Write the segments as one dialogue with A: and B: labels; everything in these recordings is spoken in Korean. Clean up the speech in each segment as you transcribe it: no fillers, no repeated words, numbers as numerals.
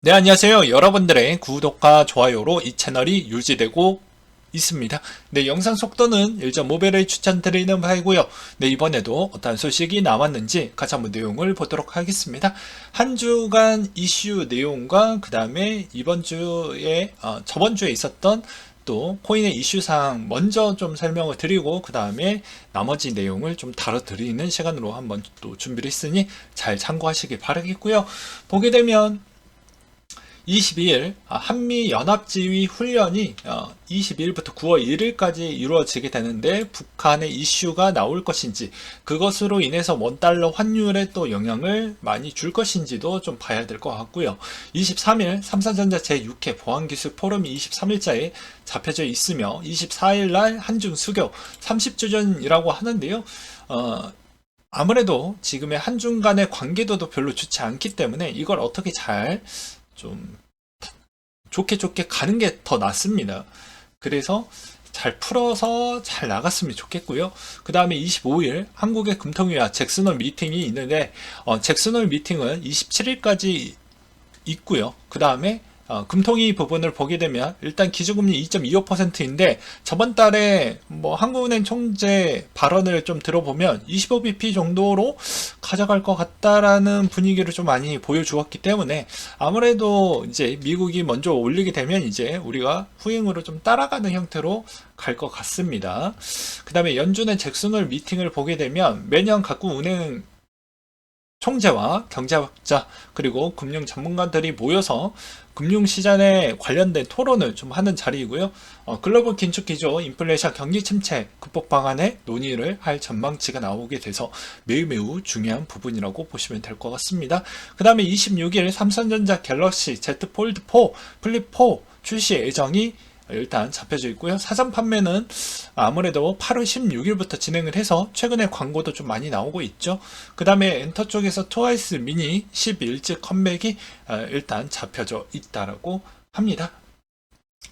A: 네, 안녕하세요. 여러분들의 구독과 좋아요로 이 채널이 유지되고 있습니다. 네, 영상 속도는 1.5배를 추천드리는 바이고요. 네, 이번에도 어떤 소식이 나왔는지 같이 한번 내용을 보도록 하겠습니다. 한 주간 이슈 내용과 그 다음에 이번 주에 저번 주에 있었던 또 코인의 이슈사항 먼저 좀 설명을 드리고 그 다음에 나머지 내용을 좀 다뤄드리는 시간으로 한번 또 준비를 했으니 잘 참고하시길 바라겠고요. 보게 되면 22일 한미연합지휘 훈련이 22일부터 9월 1일까지 이루어지게 되는데 북한의 이슈가 나올 것인지 그것으로 인해서 원달러 환율에 또 영향을 많이 줄 것인지도 좀 봐야 될 것 같고요. 23일 삼성전자 제6회 보안기술 포럼이 23일자에 잡혀져 있으며 24일날 한중 수교 30주년이라고 하는데요. 아무래도 지금의 한중 간의 관계도도 별로 좋지 않기 때문에 이걸 어떻게 잘 좀 좋게 가는 게 더 낫습니다. 그래서 잘 풀어서 잘 나갔으면 좋겠고요. 그 다음에 25일 한국의 금통위와 잭슨홀 미팅이 있는데 잭슨홀 미팅은 27일까지 있고요. 그 다음에 금통위 부분을 보게 되면 일단 기준금리 2.25%인데 저번 달에 뭐 한국은행 총재 발언을 좀 들어보면 25bp 정도로 가져갈 것 같다라는 분위기를 좀 많이 보여주었기 때문에 아무래도 이제 미국이 먼저 올리게 되면 이제 우리가 후행으로 좀 따라가는 형태로 갈 것 같습니다. 그 다음에 연준의 잭슨홀 미팅을 보게 되면 매년 각국 은행 총재와 경제학자 그리고 금융 전문가들이 모여서 금융시장에 관련된 토론을 좀 하는 자리이고요. 글로벌 긴축 기조, 인플레이션, 경기 침체 극복 방안에 논의를 할 전망치가 나오게 돼서 매우 중요한 부분이라고 보시면 될 것 같습니다. 그 다음에 26일 삼성전자 갤럭시 Z 폴드 4 플립 4 출시 예정이 일단 잡혀져 있고요. 사전 판매는 아무래도 8월 16일부터 진행을 해서 최근에 광고도 좀 많이 나오고 있죠. 그 다음에 엔터 쪽에서 트와이스 미니 11집 컴백이 일단 잡혀져 있다라고 합니다.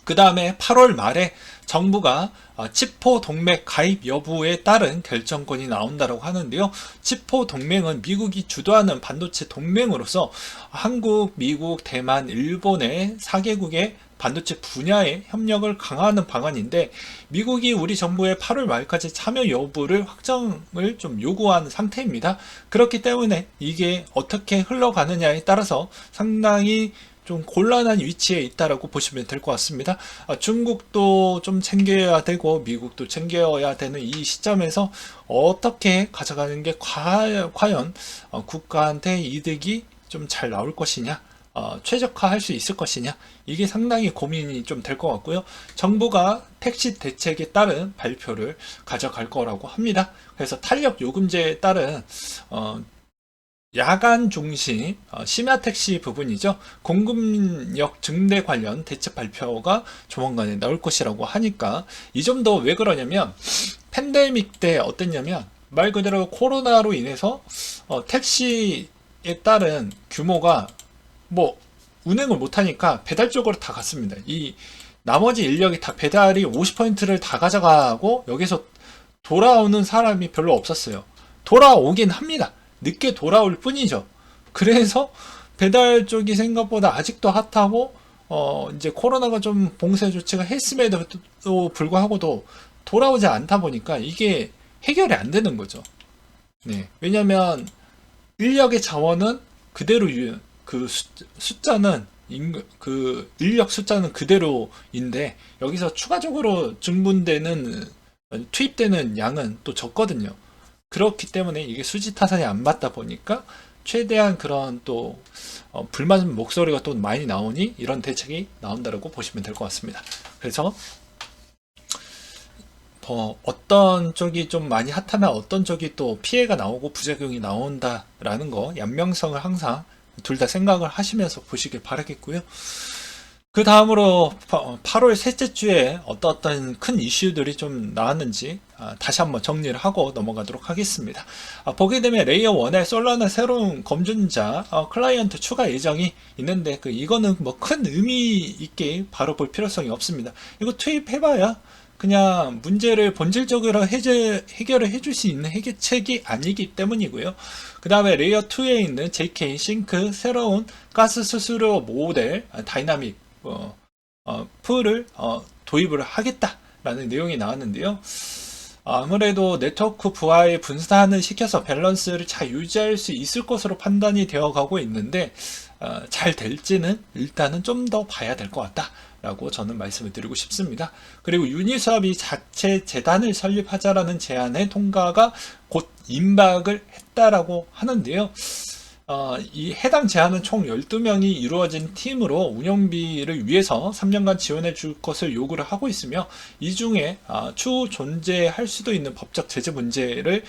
A: 그 다음에 8월 말에 정부가 치포 동맹 가입 여부에 따른 결정권이 나온다고 하는데요. 치포 동맹은 미국이 주도하는 반도체 동맹으로서 한국, 미국, 대만, 일본의 4개국의 반도체 분야의 협력을 강화하는 방안인데 미국이 우리 정부의 8월 말까지 참여 여부를 확정을 좀 요구한 상태입니다. 그렇기 때문에 이게 어떻게 흘러가느냐에 따라서 상당히 좀 곤란한 위치에 있다라고 보시면 될 것 같습니다. 중국도 좀 챙겨야 되고 미국도 챙겨야 되는 이 시점에서 어떻게 가져가는 게 과연 국가한테 이득이 좀 잘 나올 것이냐 최적화할 수 있을 것이냐 이게 상당히 고민이 좀 될 것 같고요. 정부가 택시 대책에 따른 발표를 가져갈 거라고 합니다. 그래서 탄력 요금제에 따른 야간 중심 심야 택시 부분이죠. 공급력 증대 관련 대책 발표가 조만간에 나올 것이라고 하니까 이 점도 왜 그러냐면 팬데믹 때 어땠냐면 말 그대로 코로나로 인해서 택시에 따른 규모가 뭐 운행을 못하니까 배달 쪽으로 다 갔습니다. 이 나머지 인력이 다 배달이 50%를 다 가져가고 여기서 돌아오는 사람이 별로 없었어요. 돌아오긴 합니다. 늦게 돌아올 뿐이죠. 그래서 배달 쪽이 생각보다 아직도 핫하고 이제 코로나가 좀 봉쇄 조치가 했음에도 불구하고도 돌아오지 않다 보니까 이게 해결이 안 되는 거죠. 네. 왜냐면 인력의 자원은 그대로 그 숫자는 그 인력 숫자는 그대로인데 여기서 추가적으로 증분되는 투입되는 양은 또 적거든요. 그렇기 때문에 이게 수지 타산이 안 맞다 보니까 최대한 그런 또 불만 목소리가 또 많이 나오니 이런 대책이 나온다고 보시면 될 것 같습니다. 그래서 어떤 쪽이 좀 많이 핫하면 어떤 쪽이 또 피해가 나오고 부작용이 나온다라는 거 양면성을 항상 둘 다 생각을 하시면서 보시길 바라겠고요. 그 다음으로 8월 셋째 주에 어떤 큰 이슈들이 좀 나왔는지 다시 한번 정리를 하고 넘어가도록 하겠습니다. 보게 되면 레이어 1의 솔라나 새로운 검증자 클라이언트 추가 예정이 있는데 이거는 뭐 큰 의미 있게 바로 볼 필요성이 없습니다. 이거 투입해봐야 그냥 문제를 본질적으로 해결을 해줄 수 있는 해결책이 아니기 때문이고요. 그 다음에 레이어 2에 있는 JK 싱크 새로운 가스 수수료 모델 다이나믹 풀을 도입을 하겠다라는 내용이 나왔는데요. 아무래도 네트워크 부하의 분산을 시켜서 밸런스를 잘 유지할 수 있을 것으로 판단이 되어 가고 있는데 잘 될지는 일단은 좀 더 봐야 될 것 같다 라고 저는 말씀을 드리고 싶습니다. 그리고 유니스왑이 자체 재단을 설립하자라는 제안의 통과가 곧 임박을 했다라고 하는데요. 이 해당 제안은 총 12명이 이루어진 팀으로 운영비를 위해서 3년간 지원해 줄 것을 요구를 하고 있으며, 이 중에 추후 존재할 수도 있는 법적 제재 문제를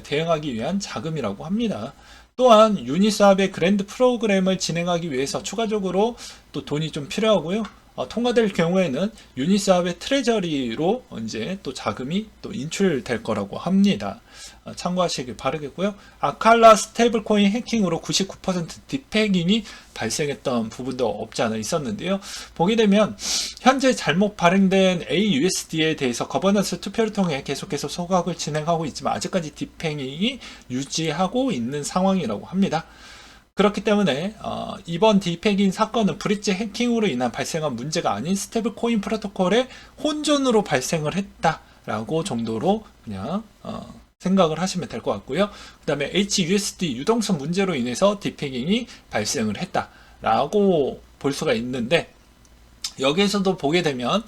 A: 대응하기 위한 자금이라고 합니다. 또한 유니스왑의 그랜드 프로그램을 진행하기 위해서 추가적으로 또 돈이 좀 필요하고요. 통과될 경우에는 유니스왑의 트레저리로 이제 또 자금이 또 인출될 거라고 합니다. 참고하시길 바라겠고요. 아칼라 스테이블 코인 해킹으로 99% 디패깅이 발생했던 부분도 없지 않아 있었는데요. 보게 되면 현재 잘못 발행된 AUSD에 대해서 거버넌스 투표를 통해 계속해서 소각을 진행하고 있지만 아직까지 디패깅이 유지하고 있는 상황이라고 합니다. 그렇기 때문에 이번 디패깅 사건은 브릿지 해킹으로 인한 발생한 문제가 아닌 스테이블 코인 프로토콜의 혼존으로 발생을 했다라고 정도로 그냥 생각을 하시면 될 것 같고요. 그 다음에 HUSD 유동성 문제로 인해서 디패깅이 발생을 했다라고 볼 수가 있는데, 여기에서도 보게 되면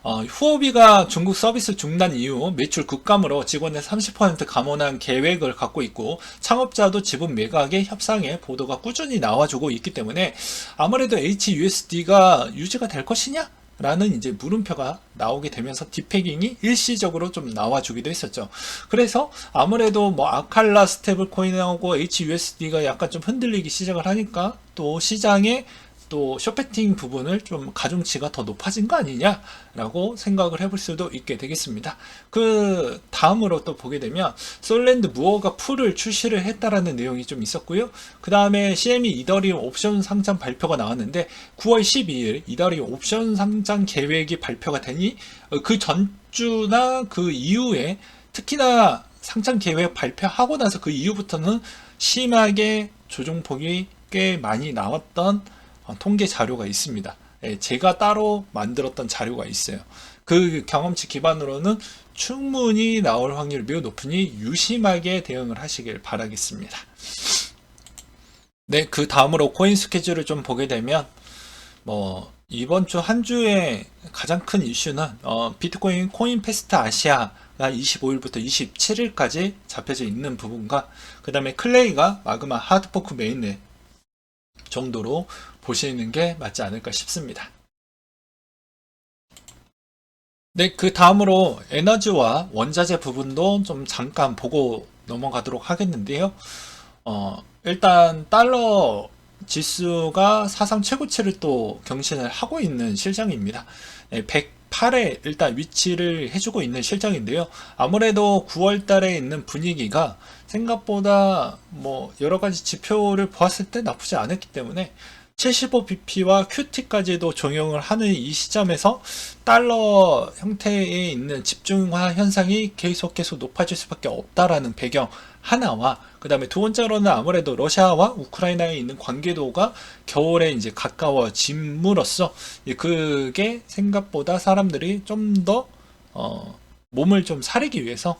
A: 후오비가 중국 서비스 중단 이후 매출 급감으로 직원의 30% 감원한 계획을 갖고 있고, 창업자도 지분 매각의 협상에 보도가 꾸준히 나와주고 있기 때문에 아무래도 HUSD가 유지가 될 것이냐? 라는 이제 물음표가 나오게 되면서 디패깅이 일시적으로 좀 나와주기도 했었죠. 그래서 아무래도 뭐 아칼라 스테이블 코인하고 HUSD가 약간 좀 흔들리기 시작을 하니까 또 시장에 또 쇼패팅 부분을 좀 가중치가 더 높아진 거 아니냐라고 생각을 해볼 수도 있게 되겠습니다. 그 다음으로 또 보게 되면 솔랜드 무어가 풀을 출시를 했다라는 내용이 좀 있었고요. 그 다음에 CME 이더리움 옵션 상장 발표가 나왔는데 9월 12일 이더리움 옵션 상장 계획이 발표가 되니 그 전주나 그 이후에 특히나 상장 계획 발표하고 나서 그 이후부터는 심하게 조정폭이 꽤 많이 나왔던 통계 자료가 있습니다. 제가 따로 만들었던 자료가 있어요. 그 경험치 기반으로는 충분히 나올 확률이 매우 높으니 유심하게 대응을 하시길 바라겠습니다. 네, 그 다음으로 코인 스케줄을 좀 보게 되면 이번 주 한 주의 가장 큰 이슈는 비트코인 코인 페스트 아시아가 25일부터 27일까지 잡혀져 있는 부분과, 그 다음에 클레이가 마그마 하드포크 메인넷 정도로 보시는 게 맞지 않을까 싶습니다. 네, 그 다음으로 에너지와 원자재 부분도 좀 잠깐 보고 넘어가도록 하겠는데요. 일단 달러 지수가 사상 최고치를 또 경신을 하고 있는 실정입니다. 108에 일단 위치를 해주고 있는 실정인데요. 아무래도 9월 달에 있는 분위기가 생각보다 여러 가지 지표를 보았을 때 나쁘지 않았기 때문에 75bp와 QT까지도 적용을 하는 이 시점에서 달러 형태에 있는 집중화 현상이 계속 높아질 수밖에 없다라는 배경 하나와, 그 다음에 두 번째로는 아무래도 러시아와 우크라이나에 있는 관계도가 겨울에 이제 가까워짐으로써 그게 생각보다 사람들이 좀 더 몸을 좀 사리기 위해서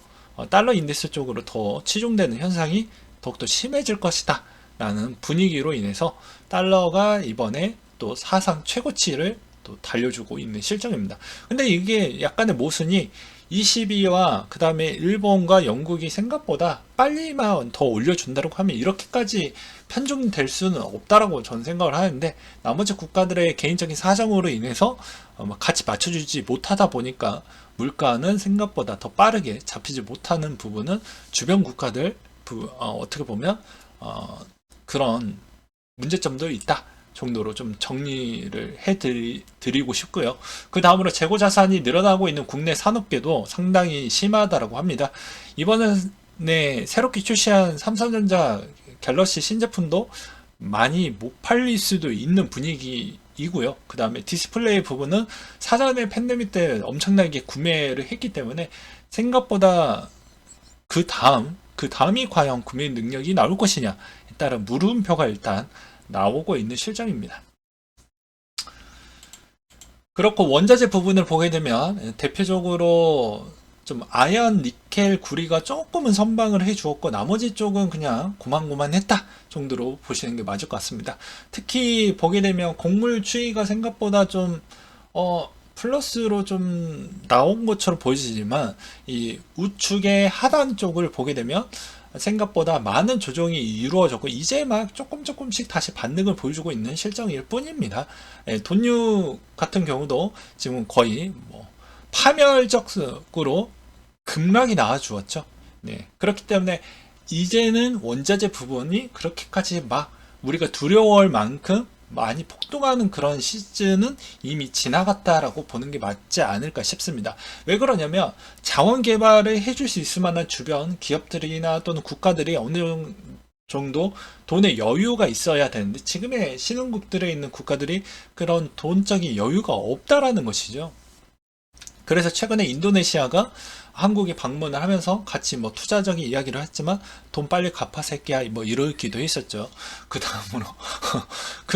A: 달러 인덱스 쪽으로 더 치중되는 현상이 더욱더 심해질 것이다 라는 분위기로 인해서 달러가 이번에 또 사상 최고치를 또 달려주고 있는 실정입니다. 근데 이게 약간의 모순이 22와 그 다음에 일본과 영국이 생각보다 빨리만 더 올려준다고 하면 이렇게까지 편중될 수는 없다라고 저는 생각을 하는데, 나머지 국가들의 개인적인 사정으로 인해서 같이 맞춰주지 못하다 보니까 물가는 생각보다 더 빠르게 잡히지 못하는 부분은 주변 국가들 어떻게 보면 그런 문제점도 있다 정도로 좀 정리를 해드리고 싶고요. 그 다음으로 재고 자산이 늘어나고 있는 국내 산업계도 상당히 심하다라고 합니다. 이번에 새롭게 출시한 삼성전자 갤럭시 신제품도 많이 못 팔릴 수도 있는 분위기이기 이고요. 그 다음에 디스플레이 부분은 사전에 팬데믹 때 엄청나게 구매를 했기 때문에 생각보다 그 다음이 과연 구매 능력이 나올 것이냐에 따른 물음표가 일단 나오고 있는 실정입니다. 그렇고 원자재 부분을 보게 되면 대표적으로 좀 아연, 니켈, 구리가 조금은 선방을 해주었고 나머지 쪽은 그냥 고만고만했다 정도로 보시는 게 맞을 것 같습니다. 특히 보게 되면 곡물 추이가 생각보다 좀 플러스로 좀 나온 것처럼 보이지만 이 우측의 하단 쪽을 보게 되면 생각보다 많은 조정이 이루어졌고 이제 막 조금씩 다시 반등을 보여주고 있는 실정일 뿐입니다. 돈유 같은 경우도 지금 거의 뭐 파멸적으로 급락이 나와 주었죠. 네, 그렇기 때문에 이제는 원자재 부분이 그렇게까지 막 우리가 두려워할 만큼 많이 폭등하는 그런 시즌은 이미 지나갔다라고 보는 게 맞지 않을까 싶습니다. 왜 그러냐면 자원 개발을 해줄 수 있을 만한 주변 기업들이나 또는 국가들이 어느 정도 돈의 여유가 있어야 되는데 지금의 신흥국들에 있는 국가들이 그런 돈적인 여유가 없다라는 것이죠. 그래서 최근에 인도네시아가 한국에 방문을 하면서 같이 뭐 투자적인 이야기를 했지만 돈 빨리 갚아 새끼야 뭐 이러기도 했었죠. 그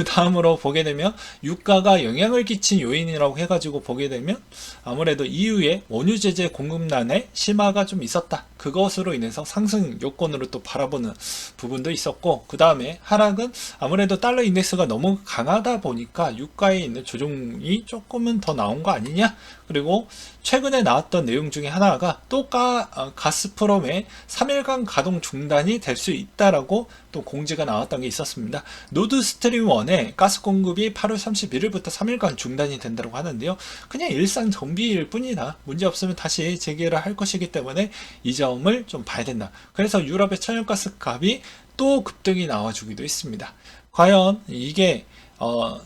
A: 다음으로 보게 되면 유가가 영향을 끼친 요인이라고 해가지고 보게 되면 아무래도 EU의 원유 제재 공급난에 심화가 좀 있었다. 그것으로 인해서 상승 요건으로 또 바라보는 부분도 있었고 그 다음에 하락은 아무래도 달러 인덱스가 너무 강하다 보니까 유가에 있는 조정이 조금은 더 나온 거 아니냐. 그리고 최근에 나왔던 내용 중에 하나가 또 가스프롬의 3일간 가동 중단이 될 수 있다라고 또 공지가 나왔던 게 있었습니다. 노드스트림 1의 가스 공급이 8월 31일부터 3일간 중단이 된다고 하는데요. 그냥 일상 정비일 뿐이다. 문제 없으면 다시 재개를 할 것이기 때문에 이 점을 좀 봐야 된다. 그래서 유럽의 천연가스 값이 또 급등이 나와주기도 했습니다. 과연 이게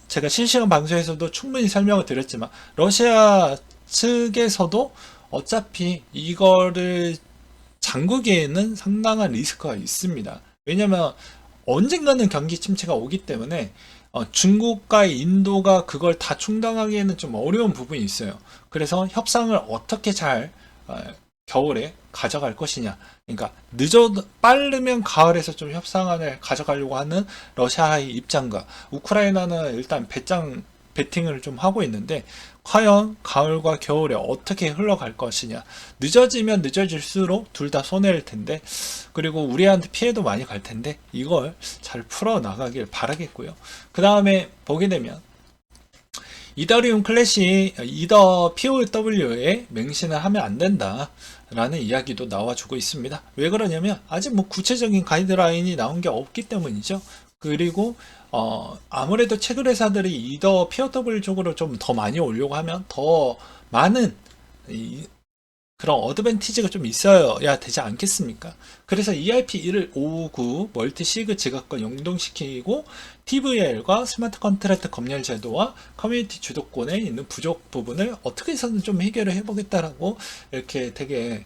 A: 제가 실시간 방송에서도 충분히 설명을 드렸지만 러시아 측에서도 어차피 이거를 잠그기에는 상당한 리스크가 있습니다. 왜냐면 언젠가는 경기 침체가 오기 때문에 중국과 인도가 그걸 다 충당하기에는 좀 어려운 부분이 있어요. 그래서 협상을 어떻게 잘 겨울에 가져갈 것이냐. 그러니까 빠르면 가을에서 좀 협상안을 가져가려고 하는 러시아의 입장과 우크라이나는 일단 배팅을 좀 하고 있는데 과연 가을과 겨울에 어떻게 흘러갈 것이냐. 늦어지면 늦어질수록 둘 다 손해일 텐데 그리고 우리한테 피해도 많이 갈 텐데 이걸 잘 풀어나가길 바라겠고요. 그 다음에 보게 되면 이더리움 클래시 이더 POW에 맹신을 하면 안 된다 라는 이야기도 나와주고 있습니다. 왜 그러냐면 아직 뭐 구체적인 가이드라인이 나온 게 없기 때문이죠. 그리고 아무래도 채굴 회사들이 이더 POW 쪽으로 좀 더 많이 오려고 하면 더 많은 그런 어드밴티지가 좀 있어야 되지 않겠습니까? 그래서 EIP 159 멀티시그 지갑과 연동시키고 TVL과 스마트 컨트랙트 검열 제도와 커뮤니티 주도권에 있는 부족 부분을 어떻게 해서든 좀 해결을 해보겠다라고 이렇게 되게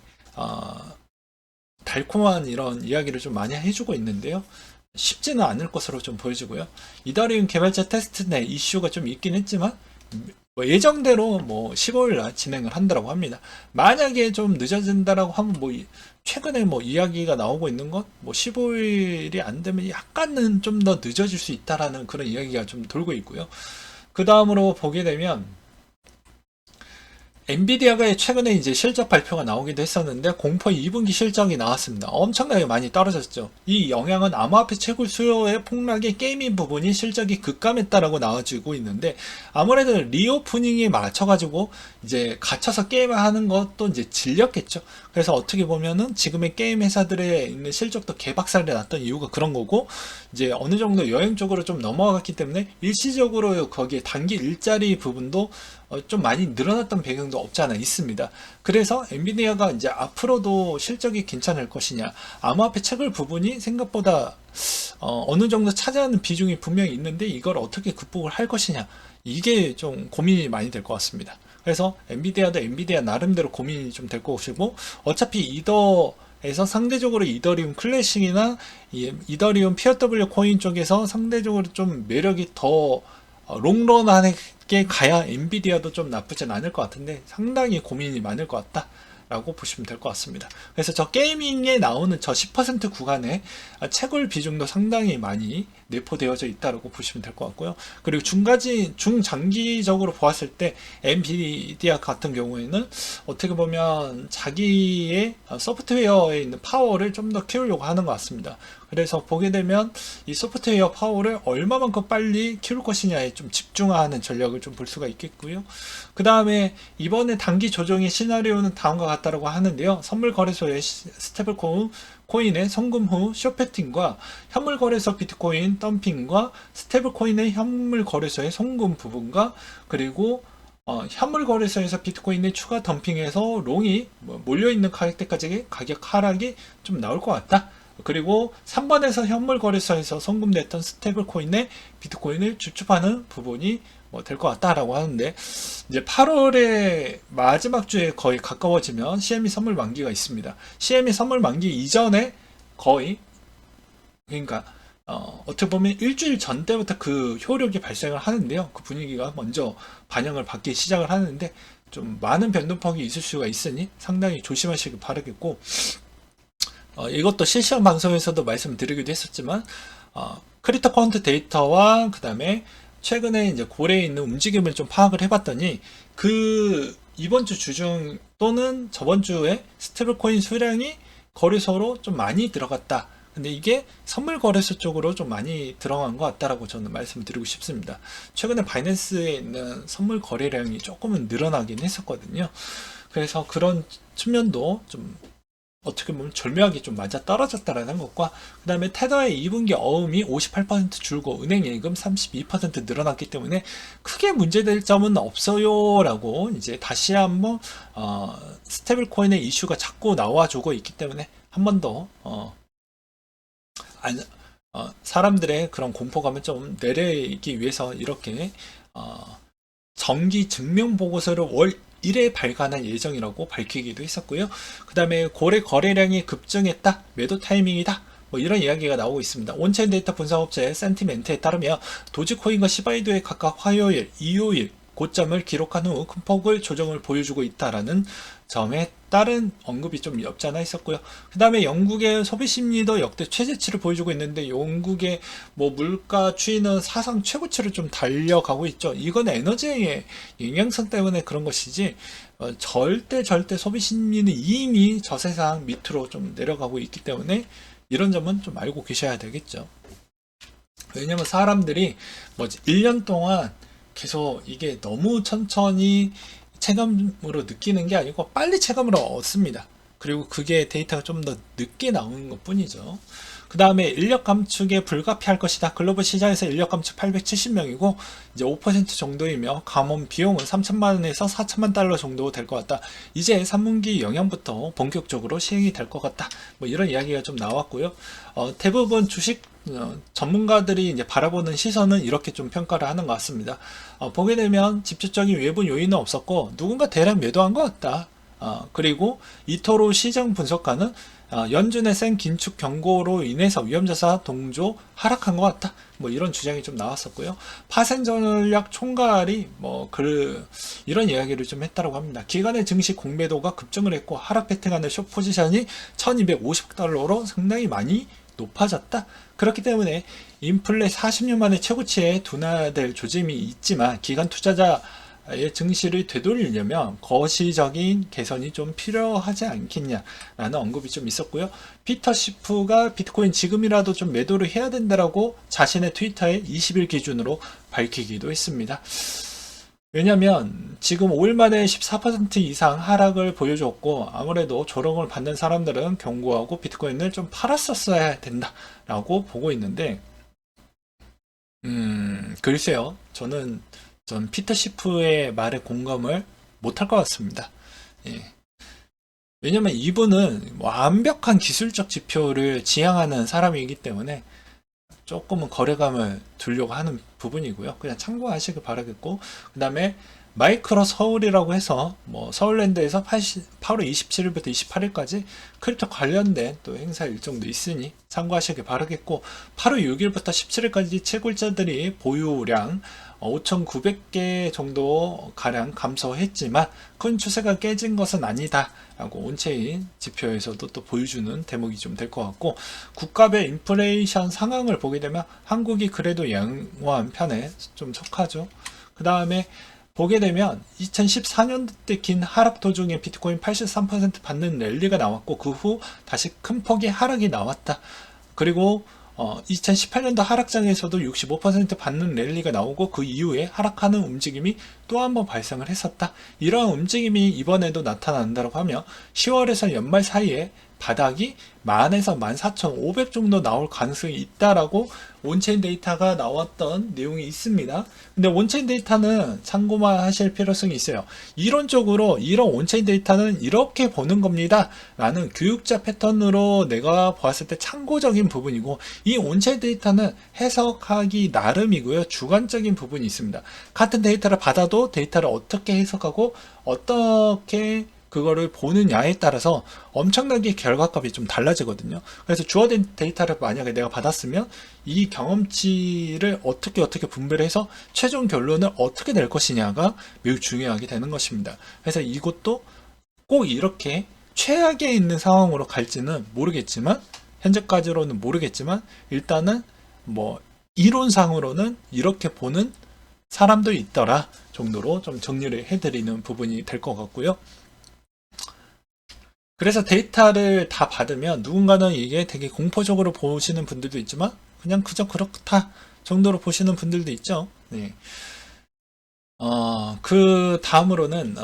A: 달콤한 이런 이야기를 좀 많이 해주고 있는데요. 쉽지는 않을 것으로 좀 보여지고요. 이더리움 개발자 테스트넷 이슈가 좀 있긴 했지만 예정대로 뭐 15일 날 진행을 한다고 합니다. 만약에 좀 늦어진다라고 하면 뭐 최근에 뭐 이야기가 나오고 있는 것 뭐 15일이 안 되면 약간은 좀 더 늦어질 수 있다라는 그런 이야기가 좀 돌고 있고요. 그 다음으로 보게 되면 엔비디아가 최근에 이제 실적 발표가 나오기도 했었는데 공포 2분기 실적이 나왔습니다. 엄청나게 많이 떨어졌죠. 이 영향은 암호화폐 채굴 수요의 폭락에 게이밍 부분이 실적이 급감했다라고 나와지고 있는데 아무래도 리오프닝에 맞춰가지고 이제 갇혀서 게임을 하는 것도 이제 질렸겠죠. 그래서 어떻게 보면은 지금의 게임 회사들의 있는 실적도 개박살이 났던 이유가 그런 거고 이제 어느 정도 여행 쪽으로 좀 넘어갔기 때문에 일시적으로 거기에 단기 일자리 부분도 좀 많이 늘어났던 배경도 없지 않아 있습니다. 그래서 엔비디아가 이제 앞으로도 실적이 괜찮을 것이냐, 암호화폐 채굴 부분이 생각보다 어느 정도 차지하는 비중이 분명히 있는데 이걸 어떻게 극복을 할 것이냐, 이게 좀 고민이 많이 될 것 같습니다. 그래서 엔비디아도 엔비디아 나름대로 고민이 좀 될 것이고 어차피 이더에서 상대적으로 이더리움 클래식이나 이더리움 POW 코인 쪽에서 상대적으로 좀 매력이 더 롱런하게 가야 엔비디아도 좀 나쁘진 않을 것 같은데 상당히 고민이 많을 것 같다 라고 보시면 될 것 같습니다. 그래서 저 게이밍에 나오는 저 10% 구간에 채굴 비중도 상당히 많이 내포되어져 있다고 보시면 될 것 같고요. 그리고 중장기적으로 보았을 때 엔비디아 같은 경우에는 어떻게 보면 자기의 소프트웨어에 있는 파워를 좀 더 키우려고 하는 것 같습니다. 그래서 보게 되면 이 소프트웨어 파워를 얼마만큼 빨리 키울 것이냐에 좀 집중하는 전략을 좀 볼 수가 있겠고요. 그 다음에 이번에 단기 조정의 시나리오는 다음과 같다고 하는데요. 선물 거래소의 스테이블 코인의 송금 후 쇼패팅과 현물 거래소 비트코인 덤핑과 스테이블 코인의 현물 거래소의 송금 부분과 그리고 현물 거래소에서 비트코인의 추가 덤핑해서 롱이 몰려있는 가격대까지 가격 하락이 좀 나올 것 같다. 그리고 3번에서 현물 거래소에서 송금됐던 스테이블 코인의 비트코인을 주축하는 부분이 될 것 같다라고 하는데, 이제 8월의 마지막 주에 거의 가까워지면 CME 선물 만기가 있습니다. CME 선물 만기 이전에 거의, 그러니까 어떻게 보면 일주일 전 때부터 그 효력이 발생을 하는데요. 그 분위기가 먼저 반영을 받기 시작을 하는데 좀 많은 변동폭이 있을 수가 있으니 상당히 조심하시기 바라겠고, 이것도 실시간 방송에서도 말씀드리기도 했었지만, 크립토 카운트 데이터와 그 다음에 최근에 이제 고래에 있는 움직임을 좀 파악을 해봤더니, 이번 주 주중 또는 저번 주에 스테이블 코인 수량이 거래소로 좀 많이 들어갔다. 근데 이게 선물 거래소 쪽으로 좀 많이 들어간 것 같다라고 저는 말씀드리고 싶습니다. 최근에 바이낸스에 있는 선물 거래량이 조금은 늘어나긴 했었거든요. 그래서 그런 측면도 좀 어떻게 보면 절묘하게 좀 맞아 떨어졌다라는 것과, 그 다음에 테더의 2분기 어음이 58% 줄고 은행 예금 32% 늘어났기 때문에 크게 문제될 점은 없어요 라고 이제 다시 한번 스테이블 코인의 이슈가 자꾸 나와주고 있기 때문에 한 번 더 사람들의 그런 공포감을 좀 내리기 위해서 이렇게 정기 증명 보고서를 월 1회 발간할 예정이라고 밝히기도 했었고요. 그 다음에 고래 거래량이 급증했다, 매도 타이밍이다, 이런 이야기가 나오고 있습니다. 온체인 데이터 분석업체 센티멘트에 따르면 도지코인과 시바이두에 각각 화요일, 일요일 고점을 기록한 후 큰 폭을 조정을 보여주고 있다라는 점에 따른 언급이 좀 없지 않아 있었고요. 그 다음에 영국의 소비 심리도 역대 최저치를 보여주고 있는데, 영국의 물가 추이는 사상 최고치를 좀 달려가고 있죠. 이건 에너지의 영향성 때문에 그런 것이지, 절대 소비 심리는 이미 저세상 밑으로 좀 내려가고 있기 때문에 이런 점은 좀 알고 계셔야 되겠죠. 왜냐면 사람들이 1년 동안 계속 이게 너무 천천히 체감으로 느끼는 게 아니고 빨리 체감으로 얻습니다. 그리고 그게 데이터가 좀 더 늦게 나오는 것 뿐이죠. 그 다음에 인력 감축에 불가피할 것이다. 글로벌 시장에서 인력 감축 870명이고 이제 5% 정도이며 감원 비용은 3천만 원에서 4천만 달러 정도 될 것 같다. 이제 3분기 영향부터 본격적으로 시행이 될 것 같다. 이런 이야기가 좀 나왔고요. 대부분 주식 전문가들이 이제 바라보는 시선은 이렇게 좀 평가를 하는 것 같습니다. 보게 되면 직접적인 외부 요인은 없었고 누군가 대량 매도한 것 같다. 그리고 이토로 시장 분석가는 연준의 센 긴축 경고로 인해서 위험자산 동조 하락한 것 같다. 이런 주장이 좀 나왔었고요. 파생 전략 총괄이 이런 이야기를 좀 했다고 합니다. 기간의 증시 공매도가 급증을 했고 하락 패턴간의 숏 포지션이 1250달러로 상당히 많이 높아졌다. 그렇기 때문에 인플레 40년 만에 최고치에 둔화될 조짐이 있지만 기관 투자자의 증시를 되돌리려면 거시적인 개선이 좀 필요하지 않겠냐라는 언급이 좀 있었고요. 피터 시프가 비트코인 지금이라도 좀 매도를 해야 된다라고 자신의 트위터에 20일 기준으로 밝히기도 했습니다. 왜냐면 지금 5일 만에 14% 이상 하락을 보여줬고 아무래도 조롱을 받는 사람들은 경고하고 비트코인을 좀 팔았었어야 된다라고 보고 있는데, 글쎄요. 전 피터 시프의 말에 공감을 못할 것 같습니다. 예. 왜냐면 이분은 완벽한 기술적 지표를 지향하는 사람이기 때문에 조금은 거래감을 두려고 하는 부분이고요. 그냥 참고하시길 바라겠고, 그 다음에 마이크로 서울이라고 해서 서울랜드에서 8월 27일부터 28일까지 크립토 관련된 또 행사 일정도 있으니 참고하시길 바라겠고, 8월 6일부터 17일까지 채굴자들이 보유량 5,900개 정도 가량 감소했지만 큰 추세가 깨진 것은 아니다 라고 온체인 지표에서도 또 보여주는 대목이 좀 될 것 같고, 국가별 인플레이션 상황을 보게 되면 한국이 그래도 양호한 편에 좀 속하죠. 그 다음에 보게 되면 2014년도 때 긴 하락 도중에 비트코인 83% 받는 랠리가 나왔고, 그 후 다시 큰 폭의 하락이 나왔다. 그리고 2018년도 하락장에서도 65% 받는 랠리가 나오고, 그 이후에 하락하는 움직임이 또 한 번 발생을 했었다. 이러한 움직임이 이번에도 나타난다고 하면 10월에서 연말 사이에 바닥이 10,000에서 14,500 정도 나올 가능성이 있다라고 온체인 데이터가 나왔던 내용이 있습니다. 근데 온체인 데이터는 참고만 하실 필요성이 있어요. 이론적으로 이런 온체인 데이터는 이렇게 보는 겁니다 라는 교육자 패턴으로 내가 보았을 때 참고적인 부분이고, 이 온체인 데이터는 해석하기 나름이고요. 주관적인 부분이 있습니다. 같은 데이터를 받아도 데이터를 어떻게 해석하고 어떻게 그거를 보느냐에 따라서 엄청나게 결과값이 좀 달라지거든요. 그래서 주어진 데이터를 만약에 내가 받았으면 이 경험치를 어떻게 분별해서 최종 결론을 어떻게 낼 것이냐가 매우 중요하게 되는 것입니다. 그래서 이것도 꼭 이렇게 최악에 있는 상황으로 갈지는 모르겠지만, 현재까지로는 모르겠지만, 일단은 뭐 이론상으로는 이렇게 보는 사람도 있더라 정도로 좀 정리를 해드리는 부분이 될 것 같고요. 그래서 데이터를 다 받으면 누군가는 이게 되게 공포적으로 보시는 분들도 있지만, 그냥 그저 그렇다 정도로 보시는 분들도 있죠. 네. 그 다음으로는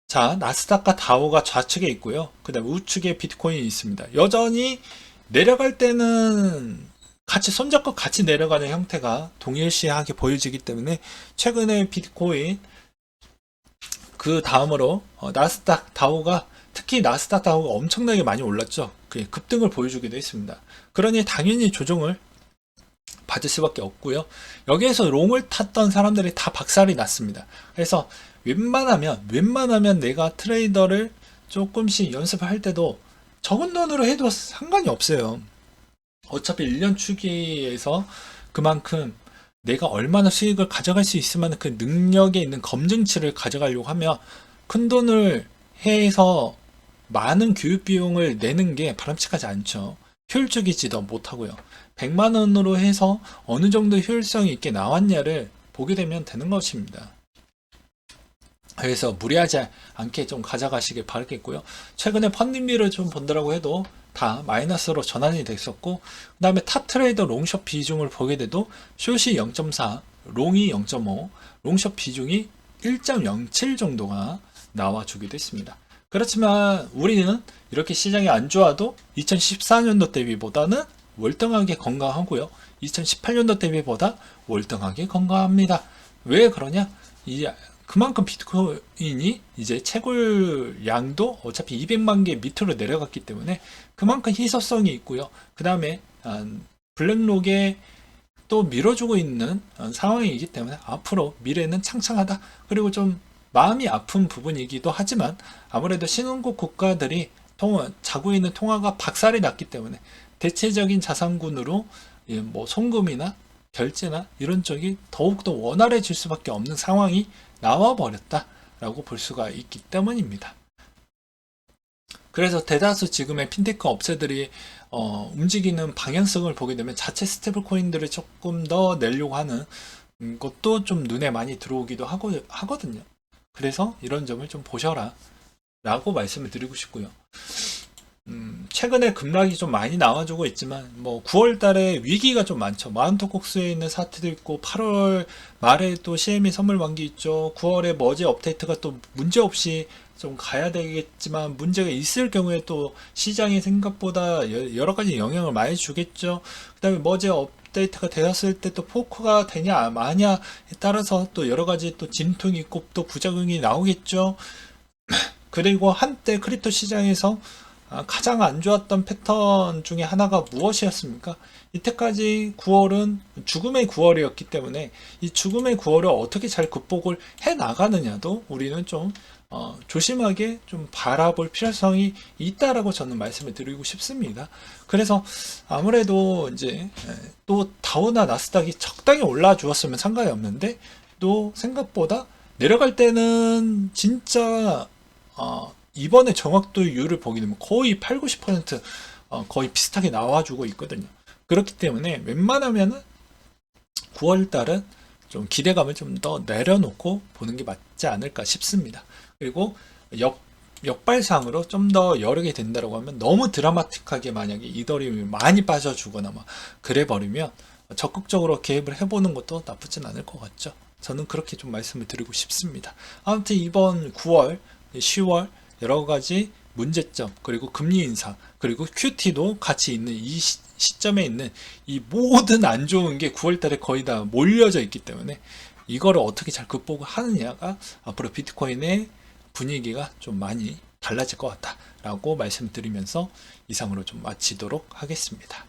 A: 자, 나스닥과 다우가 좌측에 있고요. 그 다음 우측에 비트코인이 있습니다. 여전히 내려갈 때는 같이 손잡고 같이 내려가는 형태가 동일시하게 보여지기 때문에, 최근에 비트코인 그 다음으로 나스닥 다우가, 특히 나스닥 다우가 엄청나게 많이 올랐죠. 급등을 보여주기도 했습니다. 그러니 당연히 조정을 받을 수밖에 없고요. 여기에서 롱을 탔던 사람들이 다 박살이 났습니다. 그래서 웬만하면 내가 트레이더를 조금씩 연습할 때도 적은 돈으로 해도 상관이 없어요. 어차피 1년 주기에서 그만큼 내가 얼마나 수익을 가져갈 수 있으면 그 능력에 있는 검증치를 가져가려고 하면 큰 돈을 해서 많은 교육 비용을 내는 게 바람직하지 않죠. 효율적이지도 못하고요. 100만 원으로 해서 어느 정도 효율성이 있게 나왔냐를 보게 되면 되는 것입니다. 그래서 무리하지 않게 좀 가져가시길 바라겠고요. 최근에 펀딩비를 좀 본다라고 해도 다 마이너스로 전환이 됐었고, 그 다음에 탑 트레이더 롱숏 비중을 보게 돼도 숏이 0.4, 롱이 0.5, 롱숏 비중이 1.07 정도가 나와주기도 했습니다. 그렇지만 우리는 이렇게 시장이 안 좋아도 2014년도 대비보다는 월등하게 건강하고요. 2018년도 대비보다 월등하게 건강합니다. 왜 그러냐? 그만큼 비트코인이 이제 채굴 양도 어차피 200만 개 밑으로 내려갔기 때문에 그만큼 희소성이 있고요. 그 다음에 블랙록에 또 밀어주고 있는 상황이기 때문에 앞으로 미래는 창창하다. 그리고 좀 마음이 아픈 부분이기도 하지만, 아무래도 신흥국 국가들이 자고 있는 통화가 박살이 났기 때문에 대체적인 자산군으로 뭐 송금이나 결제나 이런 쪽이 더욱더 원활해질 수밖에 없는 상황이 나와버렸다라고 볼 수가 있기 때문입니다. 그래서 대다수 지금의 핀테크 업체들이 움직이는 방향성을 보게 되면 자체 스테이블 코인들을 조금 더 내려고 하는 것도 좀 눈에 많이 들어오기도 하거든요. 그래서 이런 점을 좀 보셔라 라고 말씀을 드리고 싶고요. 최근에 급락이 좀 많이 나와주고 있지만, 뭐 9월 달에 위기가 좀 많죠. 마운트콕스에 있는 사태도 있고, 8월 말에 또 CME 선물 만기 있죠. 9월에 머지 업데이트가 또 문제없이 좀 가야 되겠지만, 문제가 있을 경우에 또 시장이 생각보다 여러 가지 영향을 많이 주겠죠. 그 다음에 머지 업데이트가 되었을 때 또 포크가 되냐 마냐에 따라서 또 여러 가지 또 진통이 있고 또 부작용이 나오겠죠. 그리고 한때 크립토 시장에서 가장 안 좋았던 패턴 중에 하나가 무엇이었습니까? 이때까지 9월은 죽음의 9월이었기 때문에 이 죽음의 9월을 어떻게 잘 극복을 해 나가느냐도 우리는 좀 조심하게 좀 바라볼 필요성이 있다라고 저는 말씀을 드리고 싶습니다. 그래서 아무래도 이제 또 다우나 나스닥이 적당히 올라 주었으면 상관이 없는데 또 생각보다 내려갈 때는 진짜 이번에 정확도율을 보게 되면 거의 8, 90% 거의 비슷하게 나와주고 있거든요. 그렇기 때문에 웬만하면은 9월 달은 좀 기대감을 좀 더 내려놓고 보는 게 맞지 않을까 싶습니다. 그리고 역발상으로 좀 더 여러 개 된다고 하면 너무 드라마틱하게 만약에 이더리움이 많이 빠져주거나 막 그래 버리면 적극적으로 개입을 해보는 것도 나쁘진 않을 것 같죠. 저는 그렇게 좀 말씀을 드리고 싶습니다. 아무튼 이번 9월, 10월 여러 가지 문제점, 그리고 금리 인상, 그리고 QT도 같이 있는 이 시점에 있는 이 모든 안 좋은 게 9월 달에 거의 다 몰려져 있기 때문에 이거를 어떻게 잘 극복하느냐가 앞으로 비트코인의 분위기가 좀 많이 달라질 것 같다라고 말씀드리면서 이상으로 좀 마치도록 하겠습니다.